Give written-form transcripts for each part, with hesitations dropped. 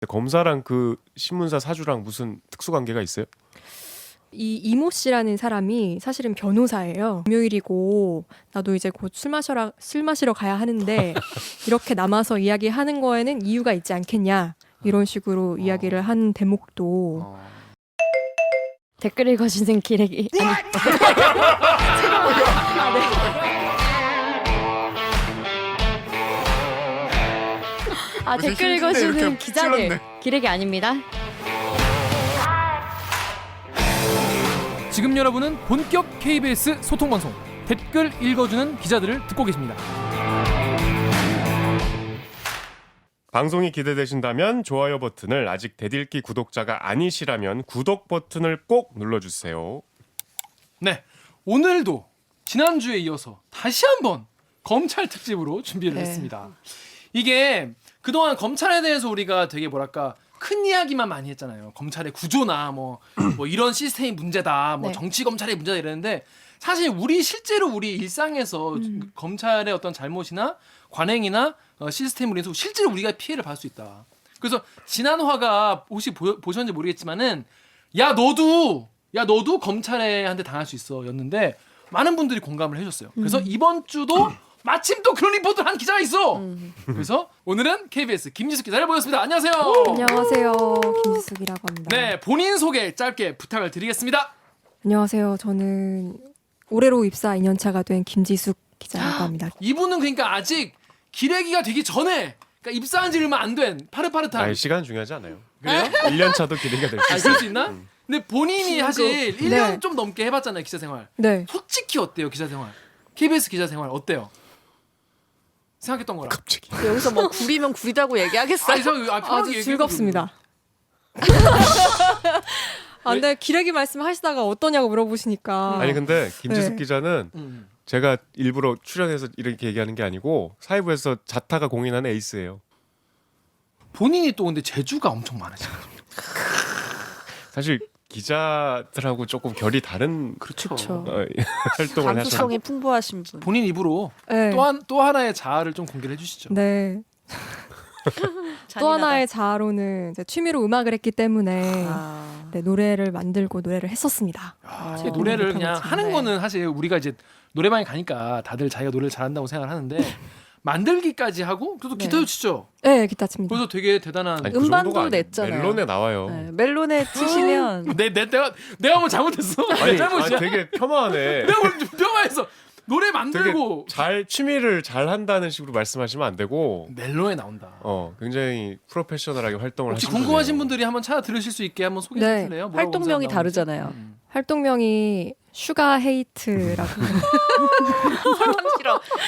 검사랑 그 신문사 사주랑 무슨 특수 관계가 있어요? 이 이모 씨라는 사람이 사실은 변호사예요. 금요일이고 나도 이제 곧 술 마시러 가야 하는데 이렇게 남아서 이야기하는 거에는 이유가 있지 않겠냐 이런 식으로 이야기를 한 대목도 댓글 읽어주는 기레기 댓글 읽어주는 기자들 기레기 아닙니다. 지금 여러분은 본격 KBS 소통방송 댓글 읽어주는 기자들을 듣고 계십니다. 방송이 기대되신다면 좋아요 버튼을, 아직 대들기 구독자가 아니시라면 구독 버튼을 꼭 눌러주세요. 네, 오늘도 지난주에 이어서 다시 한번 검찰 특집으로 준비를 했습니다. 이게 그동안 검찰에 대해서 우리가 되게 뭐랄까 큰 이야기만 많이 했잖아요. 검찰의 구조나 뭐 이런 시스템이 문제다, 뭐 네. 정치 검찰의 문제다 이랬는데 사실 실제로 우리 일상에서 검찰의 어떤 잘못이나 관행이나 시스템으로 인해서 실제로 우리가 피해를 받을 수 있다. 그래서 지난 화가 혹시 보셨는지 모르겠지만은 야 너도 검찰한테 당할 수 있어였는데 많은 분들이 공감을 해줬어요. 그래서 이번 주도 마침 또 그런 리포트를 한 기자가 있어. 그래서 오늘은 KBS 김지숙 기자를 모셨습니다. 안녕하세요. 안녕하세요. 김지숙이라고 합니다. 네, 본인 소개 짧게 부탁을 드리겠습니다. 안녕하세요. 저는 올해로 입사 2년차가 된 김지숙 기자라고 합니다. 이분은 그러니까 아직 기레기가 되기 전에 그러니까 입사한 지 얼마 안 된 파릇파릇한 시간 중요하지 않아요. 그래요? 1년차도 기대가 될 수 있어요. 그럴 수 있나? 근데 본인이 사실 1년 네. 좀 넘게 해봤잖아요, 기자 생활. 네. 솔직히 어때요, 기자 생활? KBS 기자 생활 어때요? 생각했던 거랑. 갑자기. 여기서 뭐 구리면 구리다고 얘기하겠어요? 아주 즐겁습니다. 근데 기레기 말씀하시다가 어떠냐고 물어보시니까 아니 근데 김지숙 네. 기자는 제가 일부러 출연해서 이렇게 얘기하는 게 아니고 사회부에서 자타가 공인하는 에이스예요. 본인이 또 근데 재주가 엄청 많으시죠. 사실 기자들하고 조금 결이 다른 그렇죠. 활동을 하셨는데 감수성이 풍부하신 분. 본인 입으로 네. 또 하나의 자아를 좀 공개를 해주시죠. 네. 또 하나의 자아로는 이제 취미로 음악을 했기 때문에 네, 노래를 만들고 노래를 했었습니다. 사실 노래를 그냥 못하겠지만. 하는 네. 거는 사실 우리가 이제 노래방에 가니까 다들 자기가 노래를 잘한다고 생각을 하는데 만들기까지 하고 또 네. 기타도 치죠. 네, 기타 칩니다. 그래서 되게 대단한. 아니, 그 음반도 정도가 아니에요. 냈잖아요. 멜론에 나와요. 네, 멜론에 치시면 내가 뭐 잘못했어? 아니, 잘못이야. 되게 폄하하네. 내가 뭘 뼈가해서 노래 만들고 취미를 잘 한다는 식으로 말씀하시면 안 되고 멜론에 나온다. 굉장히 프로페셔널하게 활동을 혹시 하시는 궁금하신 분이에요. 분들이 한번 찾아 들으실 수 있게 한번 소개해 네. 주실래요? 뭐라고 활동명이 검색하면 다르잖아요. 활동명이 슈가 헤이트라고.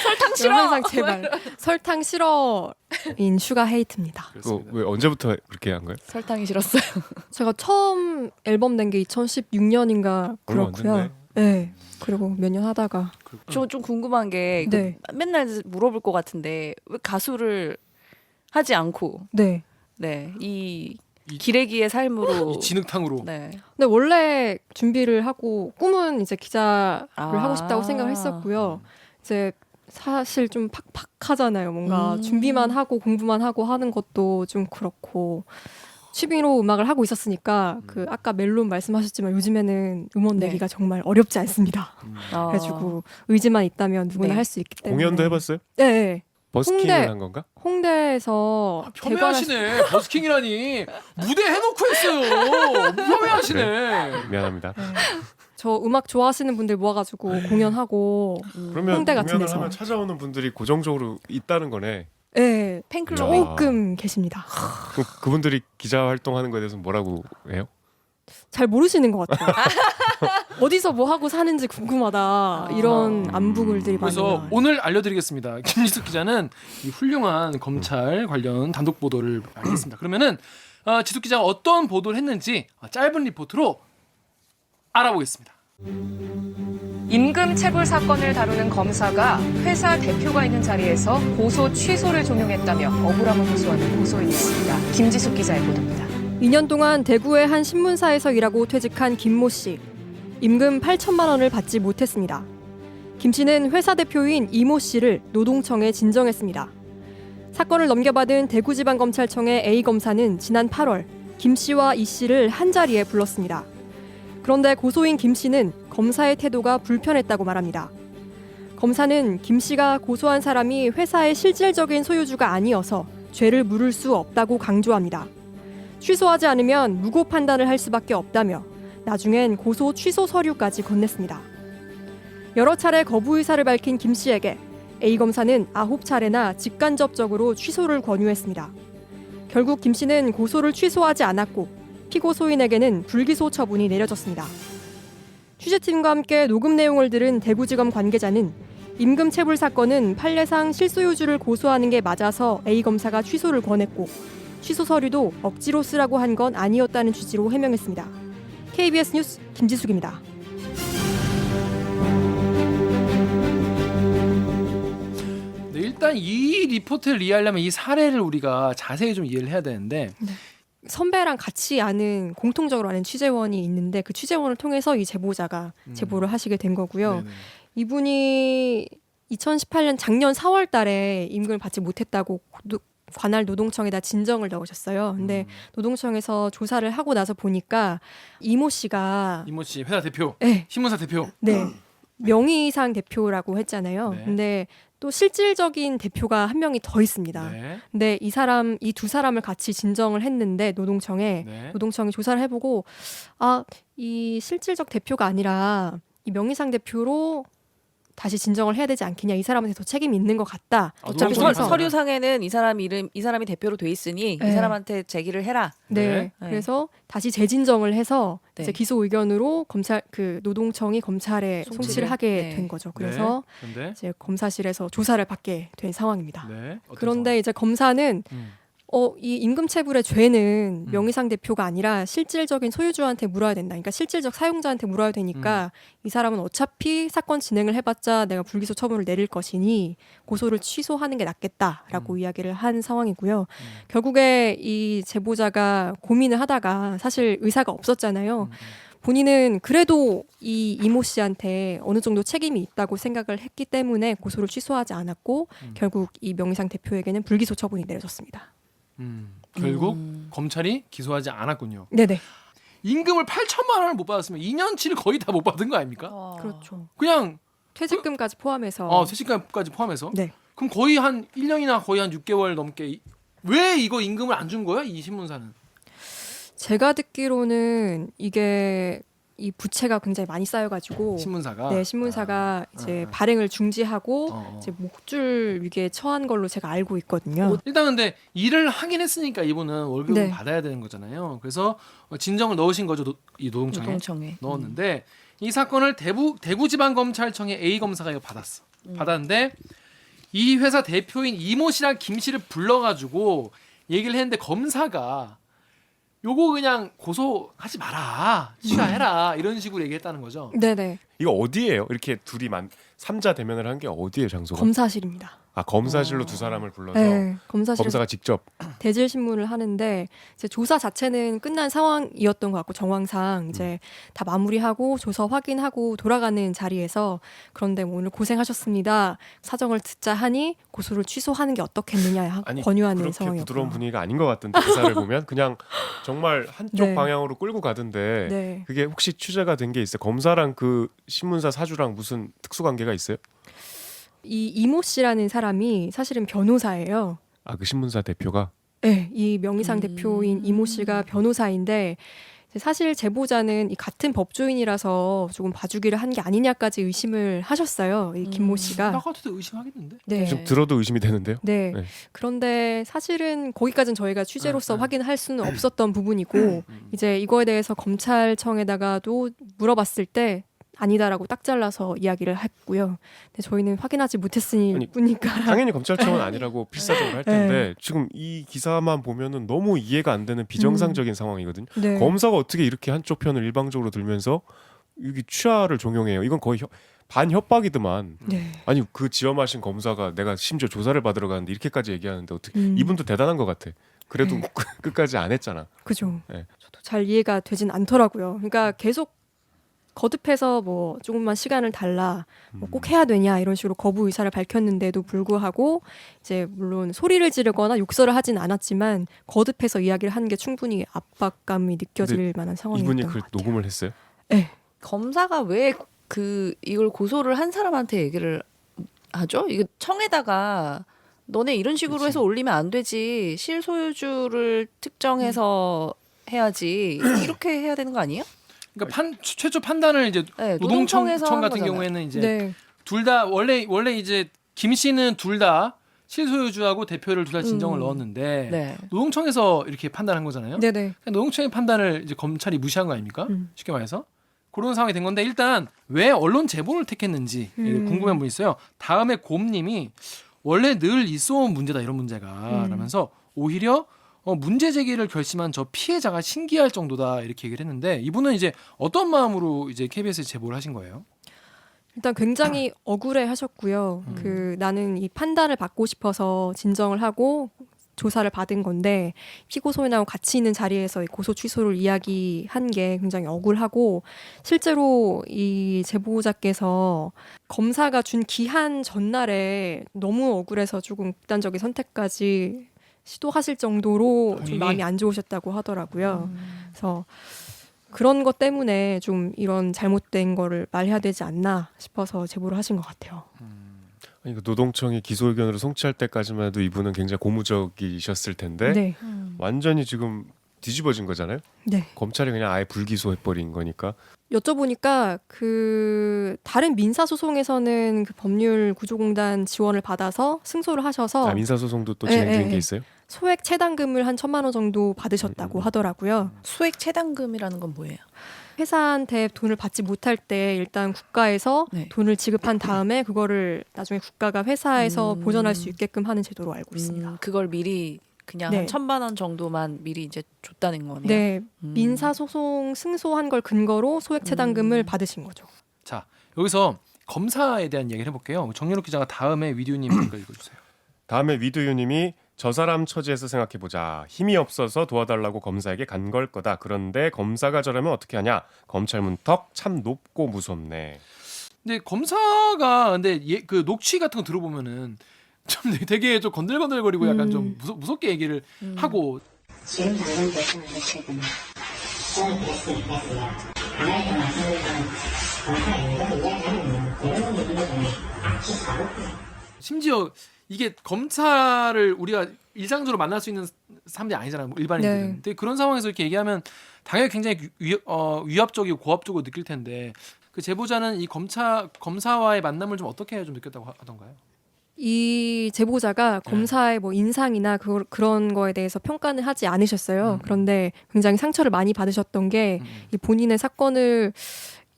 설탕 싫어. 항상 제발 설탕 싫어인 슈가 헤이트입니다. 그거 왜 언제부터 그렇게 한 거예요? 설탕이 싫었어요. 제가 처음 앨범 낸 게 2016년인가 얼마 안 그렇고요. 됐네. 네. 그리고 몇 년 하다가 저 좀 궁금한 게 네. 맨날 물어볼 것 같은데 왜 가수를 하지 않고 네. 이 기레기의 삶으로 이 진흙탕으로. 네. 근데 원래 준비를 하고 꿈은 이제 기자를 아. 하고 싶다고 생각을 했었고요. 이제 사실 좀 팍팍하잖아요. 뭔가 준비만 하고 공부만 하고 하는 것도 좀 그렇고 취미로 음악을 하고 있었으니까 그 아까 멜론 말씀하셨지만 요즘에는 음원 네. 내기가 정말 어렵지 않습니다. 그래가지고 의지만 있다면 누구나 네. 할 수 있기 때문에 공연도 해봤어요? 네, 네. 버스킹을 홍대. 한 건가? 홍대에서 폄훼하시네. 버스킹이라니. 무대 해놓고 했어요. 폄훼하시네. 미안합니다. 저 음악 좋아하시는 분들 모아가지고 공연하고 그러면 홍대 같은 공연을 데서. 하면 찾아오는 분들이 고정적으로 있다는 거네. 네, 팬클럽. 조금 계십니다. 그분들이 기자 활동하는 거에 대해서 뭐라고 해요? 잘 모르시는 것 같아요. 어디서 뭐 하고 사는지 궁금하다 이런 안부글들이 많이 그래서 나와요. 오늘 알려드리겠습니다. 김지숙 기자는 이 훌륭한 검찰 관련 단독 보도를 알겠습니다. 그러면은 지숙 기자가 어떤 보도를 했는지 짧은 리포트로 알아보겠습니다. 임금 체불 사건을 다루는 검사가 회사 대표가 있는 자리에서 고소 취소를 종용했다며 억울함을 호소하는 고소인이 있습니다. 김지숙 기자의 보도입니다. 2년 동안 대구의 한 신문사에서 일하고 퇴직한 김모 씨. 임금 8천만 원을 받지 못했습니다. 김 씨는 회사 대표인 이모 씨를 노동청에 진정했습니다. 사건을 넘겨받은 대구지방검찰청의 A 검사는 지난 8월 김 씨와 이 씨를 한자리에 불렀습니다. 그런데 고소인 김 씨는 검사의 태도가 불편했다고 말합니다. 검사는 김 씨가 고소한 사람이 회사의 실질적인 소유주가 아니어서 죄를 물을 수 없다고 강조합니다. 취소하지 않으면 무고 판단을 할 수밖에 없다며 나중엔 고소 취소 서류까지 건넸습니다. 여러 차례 거부 의사를 밝힌 김 씨에게 A 검사는 9차례나 직간접적으로 취소를 권유했습니다. 결국 김 씨는 고소를 취소하지 않았고 피고소인에게는 불기소 처분이 내려졌습니다. 취재팀과 함께 녹음 내용을 들은 대구지검 관계자는 임금 체불 사건은 판례상 실소유주를 고소하는 게 맞아서 A 검사가 취소를 권했고 취소 서류도 억지로 쓰라고 한 건 아니었다는 취지로 해명했습니다. KBS 뉴스 김지숙입니다. 네, 일단 이 리포트를 이해하려면 이 사례를 우리가 자세히 좀 이해를 해야 되는데 선배랑 같이 아는 공통적으로 아는 취재원이 있는데 그 취재원을 통해서 이 제보자가 제보를 하시게 된 거고요. 네네. 이분이 2018년 작년 4월 달에 임금을 받지 못했다고 관할 노동청에다 진정을 넣으셨어요. 근데 노동청에서 조사를 하고 나서 보니까 이모 씨가 이모 씨 회사 대표, 네, 신문사 대표. 네, 명의상 대표라고 했잖아요. 네. 근데 또 실질적인 대표가 한 명이 더 있습니다. 네. 근데 이 두 사람을 같이 진정을 했는데 노동청이 조사를 해보고 이 실질적 대표가 아니라 이 명의상 대표로 다시 진정을 해야 되지 않겠냐. 이 사람한테 더 책임이 있는 것 같다. 어차피 노동청이 서류상에는 이 사람이 대표로 돼 있으니 네. 이 사람한테 제기를 해라. 네. 네. 그래서 다시 재진정을 해서 네. 이제 기소 의견으로 노동청이 검찰에 송치를 하게 네. 된 거죠. 그래서 근데 이제 검사실에서 조사를 받게 된 상황입니다. 네. 어떤 그런데 이제 검사는 상황? 이 임금체불의 죄는 명의상 대표가 아니라 실질적인 소유주한테 물어야 된다. 그러니까 실질적 사용자한테 물어야 되니까 이 사람은 어차피 사건 진행을 해봤자 내가 불기소 처분을 내릴 것이니 고소를 취소하는 게 낫겠다라고 이야기를 한 상황이고요. 결국에 이 제보자가 고민을 하다가 사실 의사가 없었잖아요. 본인은 그래도 이 이모 씨한테 어느 정도 책임이 있다고 생각을 했기 때문에 고소를 취소하지 않았고 결국 이 명의상 대표에게는 불기소 처분이 내려졌습니다. 결국 검찰이 기소하지 않았군요. 네네. 임금을 8천만 원을 못 받았으면 2년치를 거의 다 못 받은 거 아닙니까? 그렇죠. 그냥 퇴직금까지 포함해서. 퇴직금까지 포함해서. 네. 그럼 거의 한 1년이나 거의 한 6개월 넘게 왜 이거 임금을 안 준 거야? 이 신문사는. 제가 듣기로는 이게 이 부채가 굉장히 많이 쌓여가지고 신문사가. 네, 신문사가 이제 발행을 중지하고 어. 이제 목줄 위기에 처한 걸로 제가 알고 있거든요. 일단 근데 일을 하긴 했으니까 이분은 월급을 네. 받아야 되는 거잖아요. 그래서 진정을 넣으신 거죠. 이 노동청에. 넣었는데 이 사건을 대구지방검찰청의 A 검사가 이거 받았어. 받았는데 이 회사 대표인 이모 씨랑 김 씨를 불러가지고 얘기를 했는데 검사가 요거 그냥 고소하지 마라, 취하해라 이런 식으로 얘기했다는 거죠. 네네. 이거 어디예요? 이렇게 둘이 삼자 대면을 한 게 어디예요, 장소가? 검사실입니다. 검사실로 두 사람을 불러서 네, 검사실에서 검사가 직접. 대질 신문을 하는데 이제 조사 자체는 끝난 상황이었던 것 같고 정황상 이제 다 마무리하고 조서 확인하고 돌아가는 자리에서 그런데 오늘 고생하셨습니다. 사정을 듣자 하니 고소를 취소하는 게 어떻겠느냐 권유하는 그렇게 상황이었고요. 부드러운 분위기가 아닌 것 같던데 기사를 보면 그냥 정말 한쪽 네. 방향으로 끌고 가던데 네. 그게 혹시 취재가 된 게 있어요? 검사랑 그 신문사 사주랑 무슨 특수 관계가 있어요? 이 이모 씨라는 사람이 사실은 변호사예요. 그 신문사 대표가? 네, 이 명의상 대표인 이모 씨가 변호사인데 사실 제보자는 이 같은 법조인이라서 조금 봐주기를 한 게 아니냐까지 의심을 하셨어요. 이 김모 씨가. 나 같아도 의심하겠는데. 네. 좀 들어도 의심이 되는데요. 네. 네. 그런데 사실은 거기까지는 저희가 취재로서 확인할 수는 없었던 부분이고 이제 이거에 대해서 검찰청에다가도 물어봤을 때 아니다라고 딱 잘라서 이야기를 했고요. 근데 저희는 확인하지 못했으니 아니, 뿐이니까. 당연히 검찰청은 아니라고 필사적으로 할 텐데 지금 이 기사만 보면은 너무 이해가 안 되는 비정상적인 상황이거든요. 네. 검사가 어떻게 이렇게 한쪽 편을 일방적으로 들면서 여기 취하를 종용해요. 이건 거의 반협박이더만. 네. 아니 그 지엄하신 검사가 내가 심지어 조사를 받으러 가는데 이렇게까지 얘기하는데 어떻게 이분도 대단한 것 같아. 그래도 네. 끝까지 안 했잖아. 그죠. 네. 저도 잘 이해가 되진 않더라고요. 그러니까 계속 거듭해서 뭐 조금만 시간을 달라, 뭐 꼭 해야 되냐 이런 식으로 거부 의사를 밝혔는데도 불구하고 이제 물론 소리를 지르거나 욕설을 하진 않았지만 거듭해서 이야기를 하는 게 충분히 압박감이 느껴질 만한 상황이었던 이분이 것 그걸 같아요. 녹음을 했어요? 네. 검사가 왜 이걸 고소를 한 사람한테 얘기를 하죠? 이거 청에다가 너네 이런 식으로 해서 올리면 안 되지. 실소유주를 특정해서 해야지. 이렇게 해야 되는 거 아니에요? 그러니까 최초 판단을 이제 네, 노동청 노동청에서 같은 한 거잖아요. 경우에는 이제 네. 둘 다 원래 이제 김 씨는 둘 다 실소유주하고 대표를 둘 다 진정을 넣었는데 네. 노동청에서 이렇게 판단한 거잖아요. 네네. 노동청의 판단을 이제 검찰이 무시한 거 아닙니까? 음. 쉽게 말해서 그런 상황이 된 건데 일단 왜 언론 제보를 택했는지 궁금한 분이 있어요. 다음에 곰님이 원래 늘 있어온 문제다 이런 문제가 라면서 오히려 문제 제기를 결심한 저 피해자가 신기할 정도다 이렇게 얘기를 했는데 이분은 이제 어떤 마음으로 이제 KBS에 제보를 하신 거예요? 일단 굉장히 억울해 하셨고요. 나는 이 판단을 받고 싶어서 진정을 하고 조사를 받은 건데 피고소인하고 같이 있는 자리에서 이 고소 취소를 이야기한 게 굉장히 억울하고 실제로 이 제보자께서 검사가 준 기한 전날에 너무 억울해서 조금 극단적인 선택까지 시도하실 정도로 좀 본인이? 마음이 안 좋으셨다고 하더라고요. 그래서 그런 것 때문에 좀 이런 잘못된 거를 말해야 되지 않나 싶어서 제보를 하신 것 같아요. 아니, 그 노동청이 기소 의견으로 송치할 때까지만 해도 이분은 굉장히 고무적이셨을 텐데 네. 완전히 지금 뒤집어진 거잖아요. 네. 검찰이 그냥 아예 불기소해버린 거니까. 여쭤보니까 그 다른 민사 소송에서는 그 법률 구조공단 지원을 받아서 승소를 하셔서 민사소송도 또 네, 진행된 네, 게 있어요? 소액 채당금을 한 1,000만 원 정도 받으셨다고 하더라고요. 소액 채당금이라는 건 뭐예요? 회사한테 돈을 받지 못할 때 일단 국가에서 네. 돈을 지급한 다음에 그거를 나중에 국가가 회사에서 음. 보전할 수 있게끔 하는 제도로 알고 있습니다. 그걸 미리 그냥 네. 한 1,000만 원 정도만 미리 이제 줬다는 거네요. 네, 민사 소송 승소한 걸 근거로 소액 채당금을 받으신 거죠. 자 여기서 검사에 대한 얘기를 해볼게요. 정연욱 기자가 다음에 위디오님 댓글 읽어주세요. 다음에 위두유님이 저 사람 처지에서 생각해보자. 힘이 없어서 도와달라고 검사에게 간 걸 거다. 그런데 검사가 저라면 어떻게 하냐. 검찰 문턱 참 높고 무섭네. 근데 검사가 그 녹취 같은 거 들어보면은 좀 되게 좀 건들건들거리고 약간 좀 무섭게 얘기를 하고 지금 당장 결정을 해야 되나. 저는 그랬으면 안 할 때 말씀드리면 검사 임금을 이야기하면 내용 얘기를 보면 악취 가볍고 심지어 이게 검사를 우리가 일상적으로 만날 수 있는 사람들이 아니잖아요. 뭐 일반인들은. 네. 근데 그런 상황에서 이렇게 얘기하면 당연히 굉장히 위압적이고 고압적으로 느낄 텐데 그 제보자는 이 검사와의 만남을 좀 어떻게 좀 느꼈다고 하던가요? 이 제보자가 검사의 뭐 인상이나 그런 거에 대해서 평가는 하지 않으셨어요. 그런데 굉장히 상처를 많이 받으셨던 게 이 본인의 사건을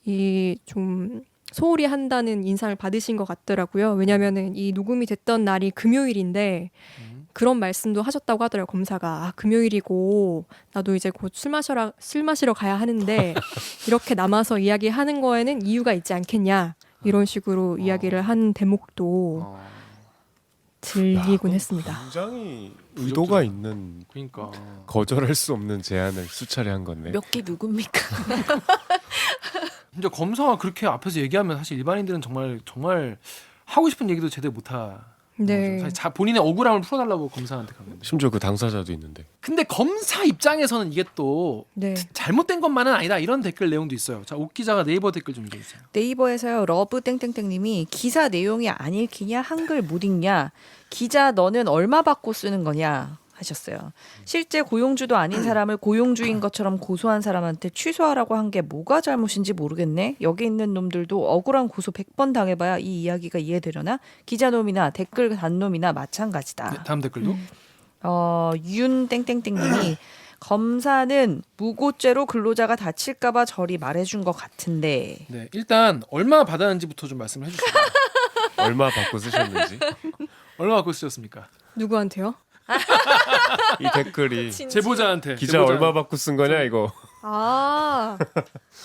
이 좀 소홀히 한다는 인상을 받으신 것 같더라고요. 왜냐하면은 이 녹음이 됐던 날이 금요일인데 그런 말씀도 하셨다고 하더라고요. 검사가 금요일이고 나도 이제 곧 술 마시러 가야 하는데 이렇게 남아서 이야기하는 거에는 이유가 있지 않겠냐 이런 식으로 이야기를 한 대목도 들리곤 했습니다. 굉장히 의도가 있는 그러니까 거절할 수 없는 제안을 수차례 한 건데. 몇 개 누굽니까? 진짜 검사가 그렇게 앞에서 얘기하면 사실 일반인들은 정말 하고 싶은 얘기도 제대로 못하. 네. 사실 본인의 억울함을 풀어달라고 검사한테 간 건데. 심지어 그 당사자도 있는데. 근데 검사 입장에서는 이게 또 네. 잘못된 것만은 아니다 이런 댓글 내용도 있어요. 자, 옥 기자가 네이버 댓글 좀 읽어주세요. 네이버에서요. 러브 땡땡땡님이 기사 내용이 안 읽히냐 한글 못 읽냐 기자 너는 얼마 받고 쓰는 거냐 하셨어요. 실제 고용주도 아닌 사람을 고용주인 것처럼 고소한 사람한테 취소하라고 한 게 뭐가 잘못인지 모르겠네. 여기 있는 놈들도 억울한 고소 100번 당해봐야 이 이야기가 이해되려나? 기자놈이나 댓글 단놈이나 마찬가지다. 네, 다음 댓글도. 윤 땡땡땡님이 검사는 무고죄로 근로자가 다칠까봐 저리 말해준 것 같은데. 네, 일단 얼마 받았는지부터 좀 말씀을 해주세요. 얼마 받고 쓰셨는지. 얼마 받고 쓰셨습니까? 누구한테요? 이 댓글이 제보자한테. 기자 얼마 받고 쓴 거냐 이거. 아,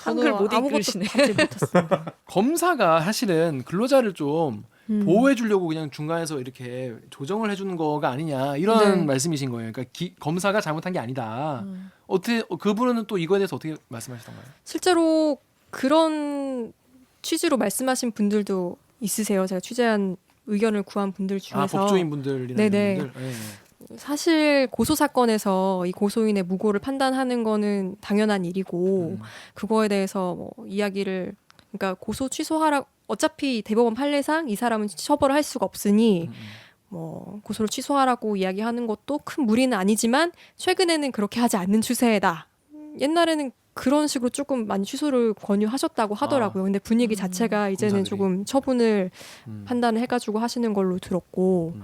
한글 못 아무것도 읽으시네. 받지 못했습니다. 검사가 사실은 근로자를 좀 보호해 주려고 그냥 중간에서 이렇게 조정을 해주는 거가 아니냐 이런 네. 말씀이신 거예요. 그러니까 검사가 잘못한 게 아니다. 어떻게 그분은 또 이거에 대해서 어떻게 말씀하시던가요? 실제로 그런 취지로 말씀하신 분들도 있으세요. 제가 취재한 의견을 구한 분들 중에서 법조인 분들이나 네네. 이런 분들. 사실 고소 사건에서 이 고소인의 무고를 판단하는 거는 당연한 일이고 그거에 대해서 뭐 이야기를 그러니까 고소 취소하라 어차피 대법원 판례상 이 사람은 처벌을 할 수가 없으니 뭐 고소를 취소하라고 이야기하는 것도 큰 무리는 아니지만 최근에는 그렇게 하지 않는 추세다. 옛날에는 그런 식으로 조금 많이 취소를 권유하셨다고 하더라고요. 근데 분위기 자체가 이제는 검사들이. 조금 처분을 판단을 해가지고 하시는 걸로 들었고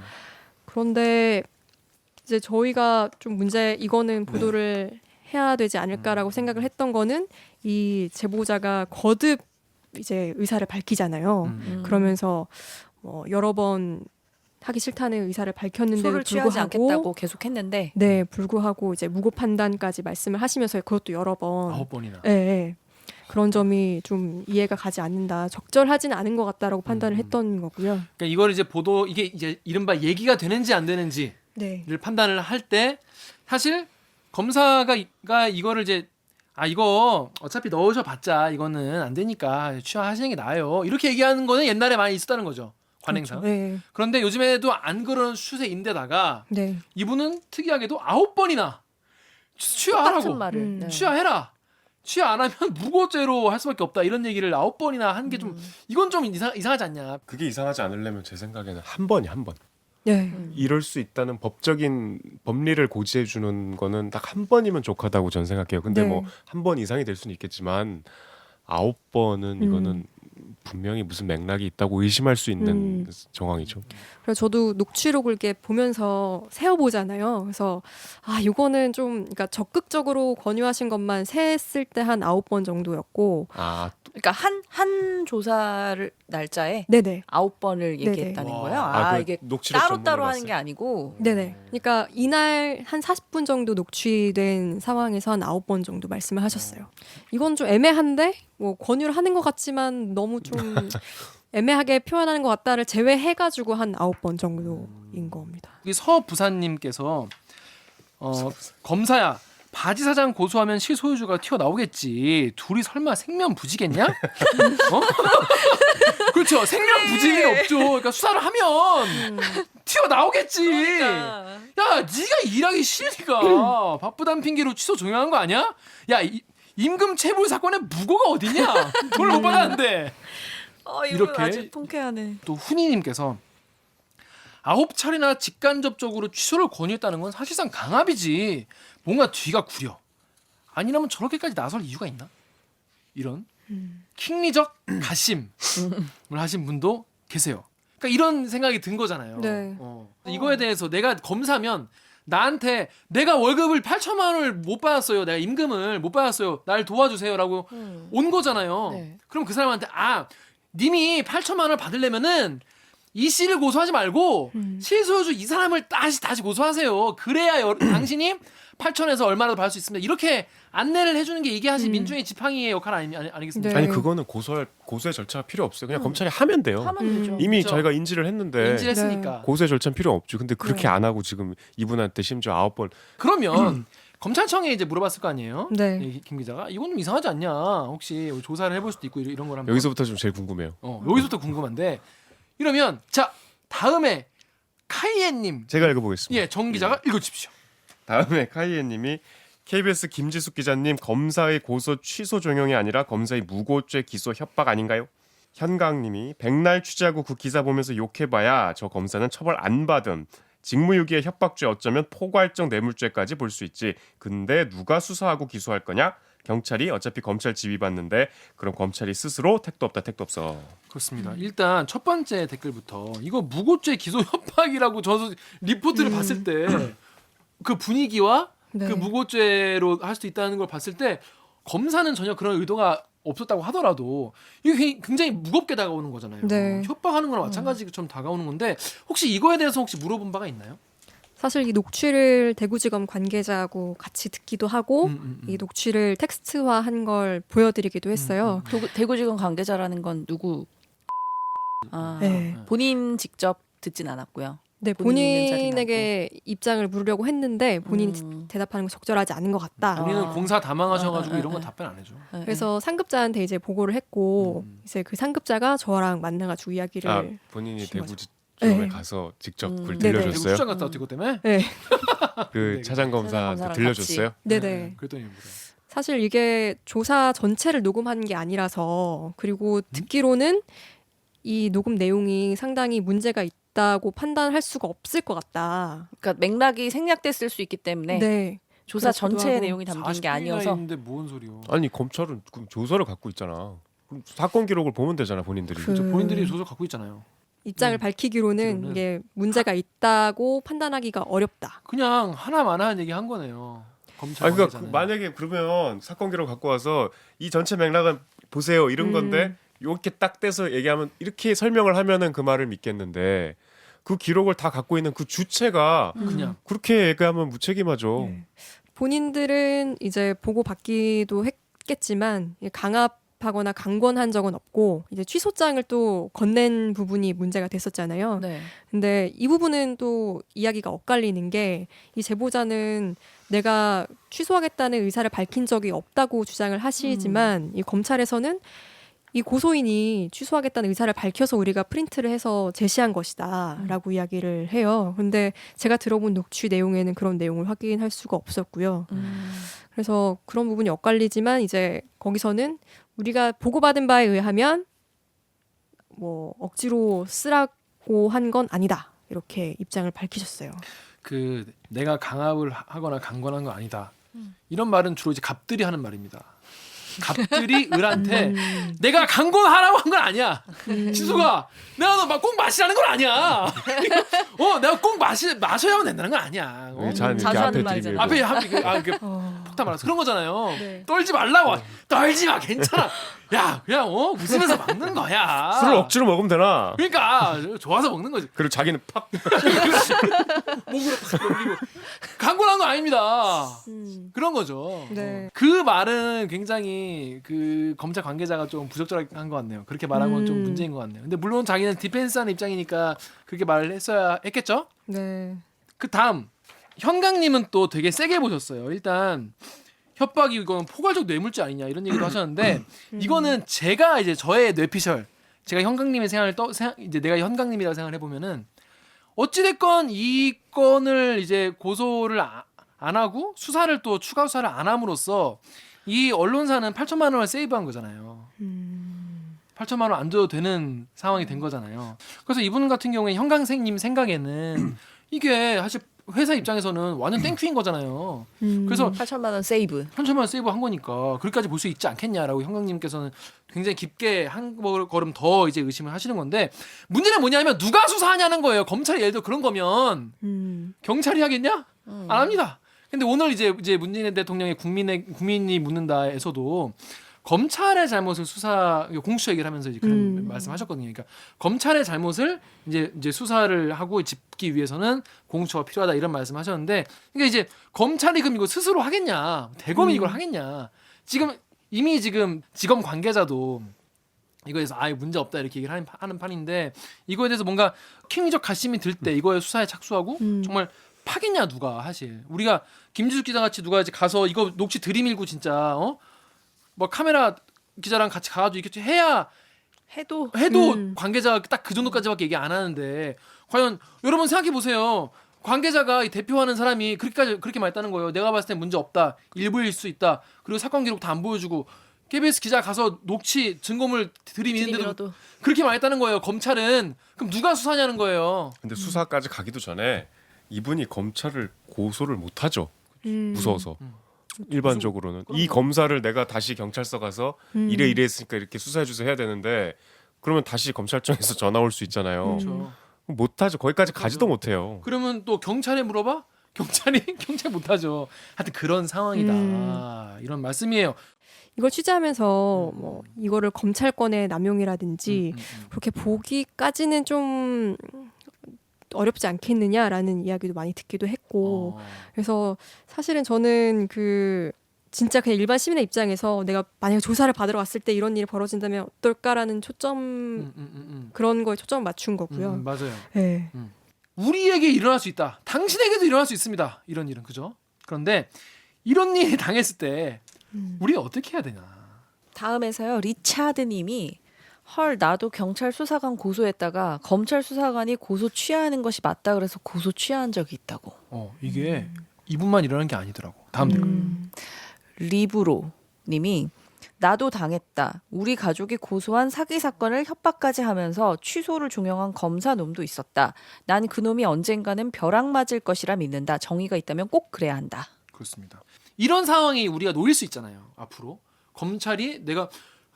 그런데 이제 저희가 좀 이거는 보도를 해야 되지 않을까라고 생각을 했던 거는 이 제보자가 거듭 이제 의사를 밝히잖아요. 그러면서 뭐 여러 번 하기 싫다는 의사를 밝혔는데도 술을 취하지 않겠다고 불구하고 계속했는데 네 불구하고 이제 무고 판단까지 말씀을 하시면서 그것도 여러 번 9번이나. 예, 예. 그런 점이 좀 이해가 가지 않는다. 적절하지는 않은 것 같다라고 판단을 했던 거고요. 그러니까 이걸 이제 이게 이제 이른바 얘기가 되는지 안 되는지를 네. 판단을 할 때 사실 검사가 이거를 이제 이거 어차피 넣으셔봤자 이거는 안 되니까 취하하시는 게 나아요. 이렇게 얘기하는 거는 옛날에 많이 있었다는 거죠. 관행상. 그렇죠. 네. 그런데 요즘에도 안 그런 추세인데다가 네. 이분은 특이하게도 9번이나 취하하라고 똑같은 말을 네. 취하해라. 취하 안 하면 무고죄로 할 수밖에 없다. 이런 얘기를 9번이나 한 게 좀 이건 좀 이상하지 않냐. 그게 이상하지 않으려면 제 생각에는 한 번이 한 번. 네. 이럴 수 있다는 법적인 법리를 고지해 주는 거는 딱 한 번이면 족하다고 저는 생각해요. 근데 네. 뭐 한 번 이상이 될 수는 있겠지만 9번은 이거는 분명히 무슨 맥락이 있다고 의심할 수 있는 정황이죠. 그래서 저도 녹취록을 이렇게 보면서 세어보잖아요. 그래서 이거는 좀 그러니까 적극적으로 권유하신 것만 세했을 때 한 9번 정도였고 아, 그러니까 한 조사를 날짜에 네네. 9번을 얘기했다는 와. 거예요. 그 이게 녹취록 따로따로 전문을 하는 게 봤어요? 아니고 네네. 그러니까 이날 한 40분 정도 녹취된 상황에서 한 9번 정도 말씀을 하셨어요. 이건 좀 애매한데 뭐 권유를 하는 것 같지만 너무 좀 애매하게 표현하는 것 같다를 제외해가지고 한 9번 정도인 겁니다. 이 서부사님께서 검사야 바지 사장 고소하면 실소유주가 튀어나오겠지. 둘이 설마 생면부지겠냐? 그렇죠. 생면부지는 없죠. 그러니까 수사를 하면 튀어나오겠지. 야, 네가 일하기 싫으니까 바쁘단 핑계로 취소 종용한 거 아니야? 야, 임금 체불 사건에 무고가 어딨냐? 돈을 못 받았는데. 이분 이렇게 아주 통쾌하네. 또 훈이님께서 9차례나 직간접적으로 취소를 권유했다는 건 사실상 강압이지. 뭔가 뒤가 구려. 아니라면 저렇게까지 나설 이유가 있나? 이런 킹리적 가심을 하신 분도 계세요. 그러니까 이런 생각이 든 거잖아요. 네. 이거에 대해서 내가 검사면 나한테 내가 월급을 8천만 원을 못 받았어요. 내가 임금을 못 받았어요. 날 도와주세요라고 온 거잖아요. 네. 그럼 그 사람한테 님이 8천만 원을 받으려면은 이 씨를 고소하지 말고 실소유주 이 사람을 다시 고소하세요. 그래야 당신이 8천에서 얼마라도 받을 수 있습니다. 이렇게 안내를 해주는 게 이게 사실 민중의 지팡이의 역할 아니겠습니까? 네. 아니 그거는 고소의 절차가 필요 없어요. 그냥 검찰이 하면 돼요. 하면 되죠. 이미 그렇죠. 저희가 인지를 했는데 인지를 했으니까. 고소의 절차는 필요 없죠. 근데 그렇게 네. 안 하고 지금 이분한테 심지어 9번 그러면 검찰청에 이제 물어봤을 거 아니에요? 네. 김 기자가 이건 좀 이상하지 않냐? 혹시 조사를 해볼 수도 있고 이런 걸 한번. 여기서부터 좀 제일 궁금해요. 여기서부터 궁금한데 이러면 자 다음에 카이엔님 제가 읽어보겠습니다. 정 기자가 읽어주십시오. 다음에 카이에님이 KBS 김지숙 기자님 검사의 고소 취소 종용이 아니라 검사의 무고죄 기소 협박 아닌가요? 현강님이 백날 취재하고 그 기사 보면서 욕해봐야 저 검사는 처벌 안 받음. 직무유기의 협박죄 어쩌면 포괄적 뇌물죄까지 볼 수 있지. 근데 누가 수사하고 기소할 거냐? 경찰이 어차피 검찰 지휘받는데 그럼 검찰이 스스로 택도 없다 택도 없어. 그렇습니다. 일단 첫 번째 댓글부터 이거 무고죄 기소 협박이라고 저도 리포트를 봤을 때 그 분위기와 네. 그 무고죄로 할 수 있다는 걸 봤을 때 검사는 전혀 그런 의도가 없었다고 하더라도 이게 굉장히 무겁게 다가오는 거잖아요. 네. 협박하는 거랑 마찬가지처럼 다가오는 건데 혹시 이거에 대해서 혹시 물어본 바가 있나요? 사실 이 녹취를 대구지검 관계자하고 같이 듣기도 하고 이 녹취를 텍스트화한 걸 보여드리기도 했어요. 대구지검 관계자라는 건 누구? 네. 본인 직접 듣진 않았고요. 네, 본인이 있는 자리는 본인에게 입장을 물으려고 했는데 본인이 음. 대답하는 거 적절하지 않은 것 같다. 본인은 공사 다 망하셔가지고 아, 이런 거 아, 답변 안 해줘. 네. 그래서 상급자한테 이제 보고를 했고 이제 그 상급자가 저랑 만나가지고 이야기를 아 본인이 주신 대구 거죠. 지점에 네. 가서 직접 그걸 네네. 대구 들려줬어요. 출장 갔다 왔지 그것 때문에. 네, 그 네. 차장 검사한테 차장 검사랑 들려줬어요. 네네. 그랬더니 뭐래. 사실 이게 조사 전체를 녹음한 게 아니라서 그리고 듣기로는 이 녹음 내용이 상당히 문제가 있다고 판단할 수가 없을 것 같다. 그러니까 맥락이 생략됐을 수 있기 때문에 네. 조사 그렇기도 전체의 하고. 내용이 담긴 게 40분이나 아니어서 있는데 뭔 소리요? 아니 검찰은 그럼 조서를 갖고 있잖아. 그럼 사건 기록을 보면 되잖아 본인들이. 그- 본인들이 조서 갖고 있잖아요. 입장을 밝히기로는 기로는. 이게 문제가 있다고 판단하기가 어렵다. 그냥 하나만 하는 얘기 한 거네요. 검찰 아 그러니까 관계자는. 만약에 그러면 사건 기록 갖고 와서 이 전체 맥락은 보세요 이런 건데 이렇게 딱 떼서 얘기하면 이렇게 설명을 하면은 그 말을 믿겠는데 그 기록을 다 갖고 있는 그 주체가 그냥 그렇게 얘기하면 무책임하죠. 네. 본인들은 이제 보고 받기도 했겠지만 강압하거나 강권한 적은 없고 이제 취소장을 또 건넨 부분이 문제가 됐었잖아요. 네. 근데 이 부분은 또 이야기가 엇갈리는 게 이 제보자는 내가 취소하겠다는 의사를 밝힌 적이 없다고 주장을 하시지만 이 검찰에서는 이 고소인이 취소하겠다는 의사를 밝혀서 우리가 프린트를 해서 제시한 것이다라고 이야기를 해요. 근데 제가 들어본 녹취 내용에는 그런 내용을 확인할 수가 없었고요. 그래서 그런 부분이 엇갈리지만 이제 거기서는 우리가 보고받은 바에 의하면 뭐 억지로 쓰라고 한 건 아니다. 이렇게 입장을 밝히셨어요. 그 내가 강압을 하거나 강권한 거 아니다. 이런 말은 주로 이제 갑들이 하는 말입니다. 갑들이 을한테 내가 강권하라고 한 건 아니야. 지수가 내가 너 꼭 마시라는 건 아니야. 내가 꼭 마셔야만 된다는 건 아니야. 잔 이렇게 자주 앞에 하는 말이잖아요. 들이밀고. 폭탄 말아서 그런 거잖아요. 네. 떨지 말라고. 떨지 마, 괜찮아. 야, 그냥 웃으면서 먹는 거야. 술을 억지로 먹으면 되나? 그러니까 좋아서 먹는 거지. 그리고 자기는 팍 목으로 팍 넘기고 강권한 거 아닙니다. 그런 거죠. 네. 그 말은 굉장히 그 검찰 관계자가 좀 부적절한 것 같네요. 그렇게 말한 건 좀 문제인 것 같네요. 근데 물론 자기는 디펜스하는 입장이니까 그렇게 말을 했어야 했겠죠. 네. 그 다음 현강님은 또 되게 세게 보셨어요. 일단 협박이 이건 포괄적 뇌물죄 아니냐 이런 얘기도 하셨는데 이거는 제가 이제 저의 뇌피셜 제가 현강님의 이제 내가 현강님이라고 생각을 해보면은 어찌됐건 이 건을 이제 고소를 안 하고 수사를 또 추가 수사를 안 함으로써 이 언론사는 8천만 원을 세이브한 거잖아요. 8천만 원 안 줘도 되는 상황이 된 거잖아요. 그래서 이분 같은 경우에 현강생님 생각에는 이게 사실 회사 입장에서는 완전 땡큐인 거잖아요. 그래서 8천만 원 세이브. 8천만 원 세이브 한 거니까 그렇게까지 볼 수 있지 않겠냐라고 현강님께서는 굉장히 깊게 한 걸음 더 이제 의심을 하시는 건데 문제는 뭐냐면 누가 수사하냐는 거예요. 검찰이 예를 들어 그런 거면 경찰이 하겠냐? 안 합니다. 근데 오늘 이제 문재인 대통령의 국민이 묻는다에서도 검찰의 잘못을 공수처 얘기를 하면서 이제 그런 말씀하셨거든요. 그러니까 검찰의 잘못을 이제 수사를 하고 짚기 위해서는 공수처가 필요하다 이런 말씀하셨는데, 그러니까 이제 검찰이 그럼 이거 스스로 하겠냐, 대검이 이걸 하겠냐? 이미 지금 지검 관계자도 이거에서 아예 문제 없다 이렇게 얘기를 하는 판인데 이거에 대해서 뭔가 킹리적 가심이 들 때 이거에 수사에 착수하고 정말 파겠냐 누가 사실 우리가 김지숙 기자 같이 누가 이제 가서 이거 녹취 들이밀고 진짜 뭐 카메라 기자랑 같이 가가지고 이렇게 해도 관계자가 딱 그 정도까지밖에 얘기 안 하는데 과연 여러분 생각해 보세요. 관계자가 이 대표하는 사람이 그렇게 말했다는 거예요. 내가 봤을 땐 문제 없다. 일부일 수 있다. 그리고 사건 기록 다 안 보여주고 KBS 기자 가서 녹취 증거물 들이미는데도 들이밀어도. 그렇게 말했다는 거예요. 검찰은 그럼 누가 수사냐는 거예요. 근데 수사까지 가기도 전에 이분이 검찰을 고소를 못 하죠. 무서워서. 일반적으로는 이 검사를 내가 다시 경찰서 가서 이래 했으니까 이렇게 수사해 주세요 해야 되는데 그러면 다시 검찰청에서 전화 올 수 있잖아요. 그렇죠. 못 하죠. 거기까지 가지도 못 해요. 그러면 또 경찰에 물어봐? 경찰 못하죠. 하여튼 그런 상황이다. 이런 말씀이에요. 이걸 취재하면서 뭐 이거를 검찰권의 남용이라든지 그렇게 보기까지는 좀 어렵지 않겠느냐라는 이야기도 많이 듣기도 했고 그래서 사실은 저는 진짜 그냥 일반 시민의 입장에서 내가 만약에 조사를 받으러 갔을 때 이런 일이 벌어진다면 어떨까라는 초점 그런 거에 초점을 맞춘 거고요. 맞아요. 네. 우리에게 일어날 수 있다. 당신에게도 일어날 수 있습니다. 이런 일은 그죠? 그런데 이런 일이 당했을 때 우리가 어떻게 해야 되냐? 다음에서요. 리차드님이 헐 나도 경찰 수사관 고소했다가 검찰 수사관이 고소 취하하는 것이 맞다 그래서 고소 취하한 적이 있다고. 이게 이분만 일어난 게 아니더라고. 다음 댓글. 리브로님이 나도 당했다. 우리 가족이 고소한 사기 사건을 협박까지 하면서 취소를 종용한 검사 놈도 있었다. 난 그놈이 언젠가는 벼락 맞을 것이라 믿는다. 정의가 있다면 꼭 그래야 한다. 그렇습니다. 이런 상황이 우리가 놓일 수 있잖아요. 앞으로 검찰이 내가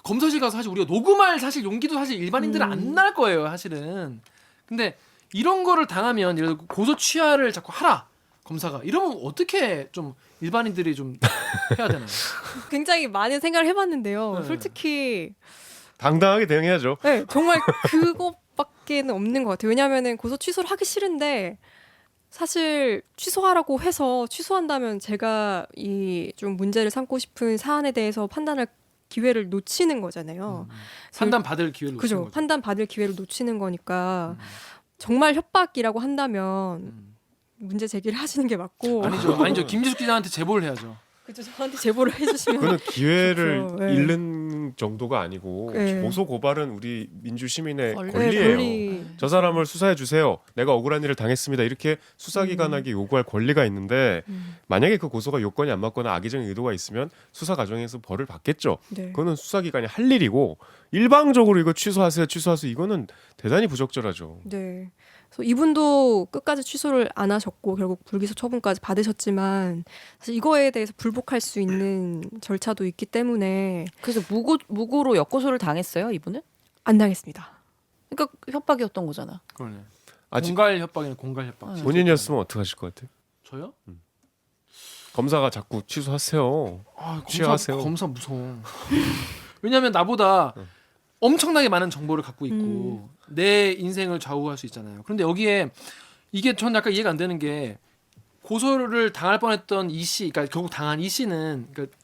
검사실 가서 사실 우리가 녹음할 사실 용기도 사실 일반인들은 안 날 거예요. 사실은. 근데 이런 거를 당하면 예를 들어 고소 취하를 자꾸 하라. 검사가 이러면 어떻게 좀 일반인들이 좀 해야 되나요? 굉장히 많은 생각을 해봤는데요. 네. 솔직히 당당하게 대응해야죠. 네, 정말 그것밖에는 없는 것 같아요. 왜냐하면 고소 취소를 하기 싫은데 사실 취소하라고 해서 취소한다면 제가 이 좀 문제를 삼고 싶은 사안에 대해서 판단할 기회를 놓치는 거잖아요. 판단 받을 기회를 놓치는 그죠? 거죠. 판단 받을 기회를 놓치는 거니까 정말 협박이라고 한다면 문제 제기를 하시는 게 맞고. 아니죠. 김지숙 기자한테 제보를 해야죠. 그죠? 저한테 제보를 해주시면. 그거는 기회를 좋죠. 네. 잃는 정도가 아니고 네. 고소 고발은 우리 민주 시민의 권리. 권리예요. 네, 권리. 저 사람을 수사해 주세요. 내가 억울한 일을 당했습니다. 이렇게 수사기관에게 요구할 권리가 있는데 만약에 그 고소가 요건이 안 맞거나 악의적인 의도가 있으면 수사 과정에서 벌을 받겠죠. 네. 그거는 수사기관이 할 일이고 일방적으로 이거 취소하세요. 이거는 대단히 부적절하죠. 네. 그래서 이분도 끝까지 취소를 안 하셨고 결국 불기소 처분까지 받으셨지만 사실 이거에 대해서 불복할 수 있는 절차도 있기 때문에 그래서 무고로 역고소를 당했어요, 이분은? 안 당했습니다. 그러니까 협박이었던 거잖아. 그러네. 아직 공갈 협박이네. 공갈 협박. 본인이었으면 어떻게 하실 것 같아요? 저요? 검사가 자꾸 취소하세요. 취하하세요. 검사 무서워. 왜냐하면 나보다 엄청나게 많은 정보를 갖고 있고 내 인생을 좌우할 수 있잖아요. 그런데 여기에 이게 전 약간 이해가 안 되는 게 고소를 당할 뻔했던 이 씨, 그러니까 결국 당한 이 씨는 그러니까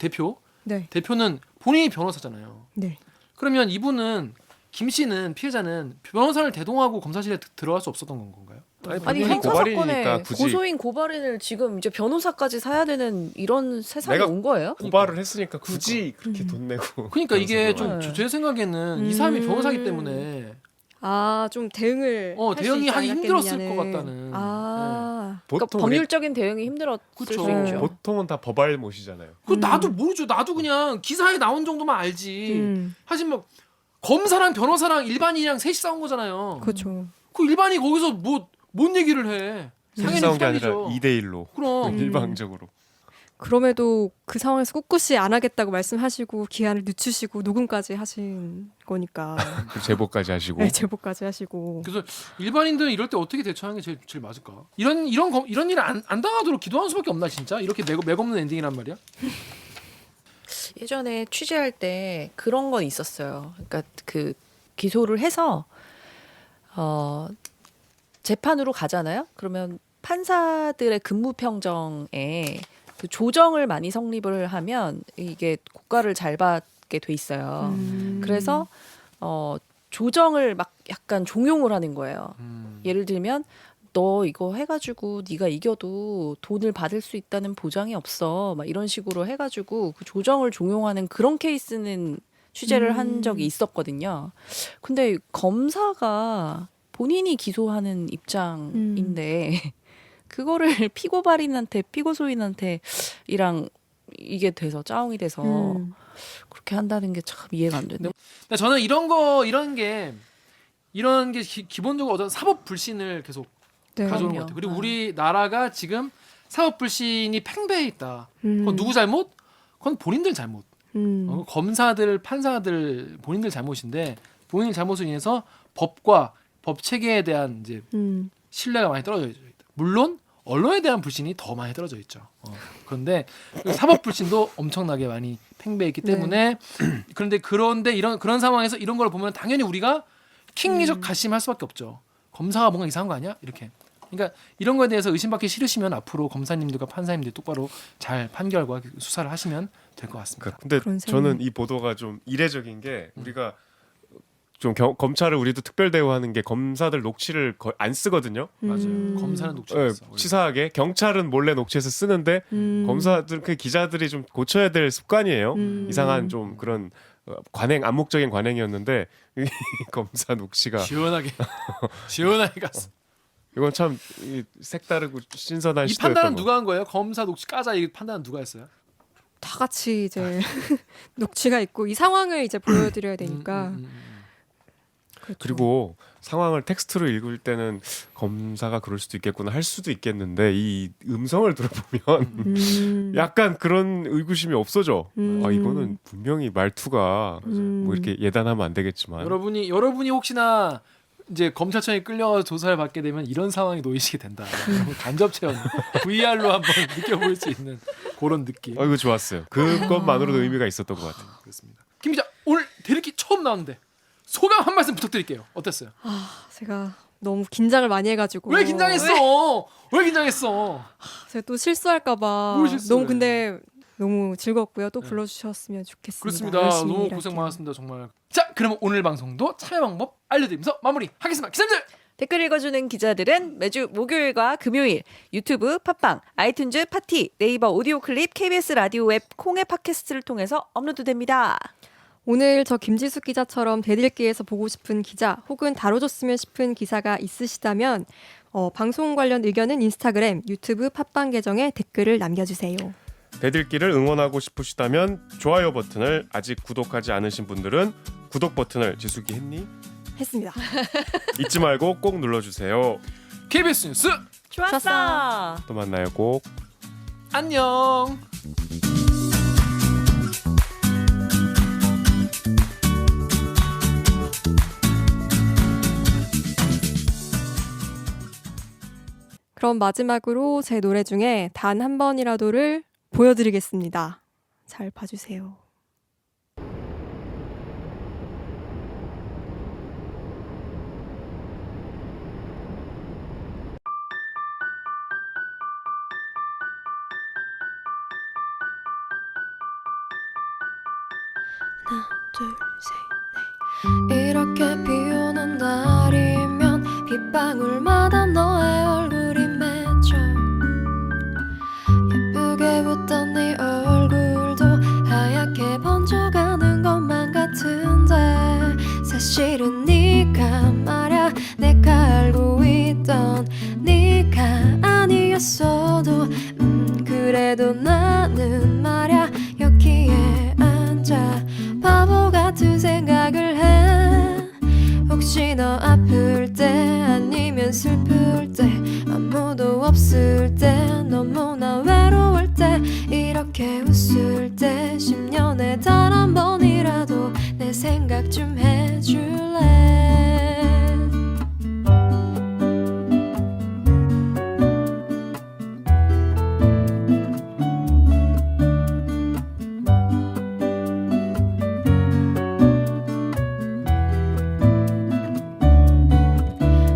네. 대표는 본인이 변호사잖아요. 네. 그러면 이분은 김 씨는 피해자는 변호사를 대동하고 검사실에 들어갈 수 없었던 건가요? 아니 본인이 형사 고발이니까 사건에 굳이 고소인 고발인을 지금 이제 변호사까지 사야 되는 이런 세상이 내가 온 거예요? 고발을 했으니까 굳이 그렇게 돈 내고. 그러니까 이게 변호사를 좀 제 생각에는 이 사람이 변호사기 때문에 아, 좀 대응을 할수 대응이 있지 하기 힘들었을 않았겠느냐는. 것 같다는. 아. 그러니까 보통 법률적인 대응이 힘들었을 그쵸. 수 있죠. 보통은 다 법알 못이잖아요. 그 나도 모르죠. 나도 그냥 기사에 나온 정도만 알지. 사실 뭐 검사랑 변호사랑 일반인이랑 셋이 싸운 거잖아요. 그렇죠. 그 일반이 거기서 뭔 얘기를 해? 셋이 당연히 싸운 게 아니라 후달리죠. 2대1로 그럼 일방적으로. 그럼에도 그 상황에서 꿋꿋이 안 하겠다고 말씀하시고 기한을 늦추시고 녹음까지 하신 거니까. 그 제보까지 하시고. 네, 제보까지 하시고. 그래서 일반인들은 이럴 때 어떻게 대처하는 게 제일 맞을까? 이런 일을 안 당하도록 기도하는 수밖에 없나 진짜? 이렇게 맥 없는 엔딩이란 말이야? 예전에 취재할 때 그런 건 있었어요. 그러니까 그 기소를 해서 재판으로 가잖아요. 그러면 판사들의 근무 평정에 그 조정을 많이 성립을 하면 이게 고가를 잘 받게 돼 있어요. 그래서 조정을 막 약간 종용을 하는 거예요. 예를 들면 너 이거 해가지고 네가 이겨도 돈을 받을 수 있다는 보장이 없어. 막 이런 식으로 해가지고 그 조정을 종용하는 그런 케이스는 취재를 한 적이 있었거든요. 근데 검사가 본인이 기소하는 입장인데 그거를 피고발인한테 피고소인한테 이랑 이게 돼서 짜웅이 돼서 그렇게 한다는 게 참 이해가 안 되네. 근데 저는 이런 게 기본적으로 어떤 사법 불신을 계속 네. 가져오는 그럼요. 것 같아요. 그리고 우리나라가 지금 사법 불신이 팽배해 있다. 그건 누구 잘못? 그건 본인들 잘못. 검사들, 판사들 본인들 잘못인데 본인들 잘못으로 인해서 법과 법 체계에 대한 이제 신뢰가 많이 떨어져 있다. 물론 언론에 대한 불신이 더 많이 떨어져 있죠. 그런데 사법 불신도 엄청나게 많이 팽배해 있기 때문에 그런데 그런 상황에서 이런 걸 보면 당연히 우리가 킹리적 가심할 수밖에 없죠. 검사가 뭔가 이상한 거 아니야? 이렇게. 그러니까 이런 거에 대해서 의심받기 싫으시면 앞으로 검사님들과 판사님들 똑바로 잘 판결과 수사를 하시면 될 것 같습니다. 근데 그런 저는 이 보도가 좀 이례적인 게 우리가 좀 검찰을 우리도 특별 대우하는 게 검사들 녹취를 거의 안 쓰거든요. 맞아요. 검사는 녹취가 예, 있어. 치사하게 경찰은 몰래 녹취해서 쓰는데 검사들 그 기자들이 좀 고쳐야 될 습관이에요. 이상한 좀 그런 관행 암묵적인 관행이었는데 이 검사 녹취가 시원하게 갔어. 이건 참 색다르고 신선한 이 시도였던 판단은 거. 누가 한 거예요? 검사 녹취 까자 이 판단은 누가 했어요? 다 같이 이제 녹취가 있고 이 상황을 이제 보여드려야 되니까. 그렇죠. 그리고 상황을 텍스트로 읽을 때는 검사가 그럴 수도 있겠구나 할 수도 있겠는데 이 음성을 들어보면 약간 그런 의구심이 없어져. 아 이거는 분명히 말투가 뭐 이렇게 예단하면 안 되겠지만 여러분이 혹시나 이제 검찰청에 끌려 조사를 받게 되면 이런 상황에 놓이시게 된다. 여러분 간접 체험 VR로 한번 느껴볼 수 있는 그런 느낌. 이거 좋았어요. 그것만으로도 의미가 있었던 것 같아요. 그렇습니다. 김 기자 오늘 대리기 처음 나왔는데 소감 한 말씀 부탁드릴게요. 어땠어요? 제가 너무 긴장을 많이 해가지고. 왜 긴장했어? 왜 긴장했어? 제가 또 실수할까봐. 뭘 실수해? 너무 근데 너무 즐겁고요. 또 불러주셨으면 좋겠습니다. 그렇습니다. 열심히 너무 일할게요. 고생 많았습니다. 정말. 자, 그러면 오늘 방송도 참여 방법 알려드리면서 마무리하겠습니다. 기자님들. 댓글 읽어주는 기자들은 매주 목요일과 금요일 유튜브, 팟빵, 아이튠즈, 파티, 네이버 오디오 클립, KBS 라디오 웹, 콩의 팟캐스트를 통해서 업로드됩니다. 오늘 저 김지숙 기자처럼 대들기에서 보고 싶은 기자 혹은 다뤄줬으면 싶은 기사가 있으시다면 방송 관련 의견은 인스타그램, 유튜브, 팟빵 계정에 댓글을 남겨주세요. 대들기를 응원하고 싶으시다면 좋아요 버튼을 아직 구독하지 않으신 분들은 구독 버튼을 지숙이 했니? 했습니다. 잊지 말고 꼭 눌러주세요. KBS 뉴스 좋았어. 또 만나요 꼭. 안녕. 그럼 마지막으로 제 노래 중에 단 한 번이라도를 보여드리겠습니다. 잘 봐주세요. 하나, 둘, 셋, 넷. 이렇게 비 오는 날이면 빗방울마다 너의 얼굴이 맺혀 예쁘게 붙던 네 얼굴도 하얗게 번져가는 것만 같은데 사실은 네가 말야 내가 알고 있던 네가 아니었어도 그래도 나는 말야 여기에 앉아 바보 같은 생각을 해 혹시 너 아플 때 아니면 슬플 때 아무도 없을 때 너무나 외로울 때 이렇게 웃을 때 10년에 단 한 번이라도 내 생각 좀 해줄래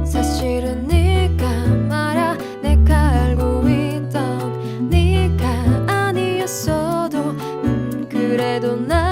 사실은 네가 말야 내가 알고 있던 네가 아니었어도 그래도 나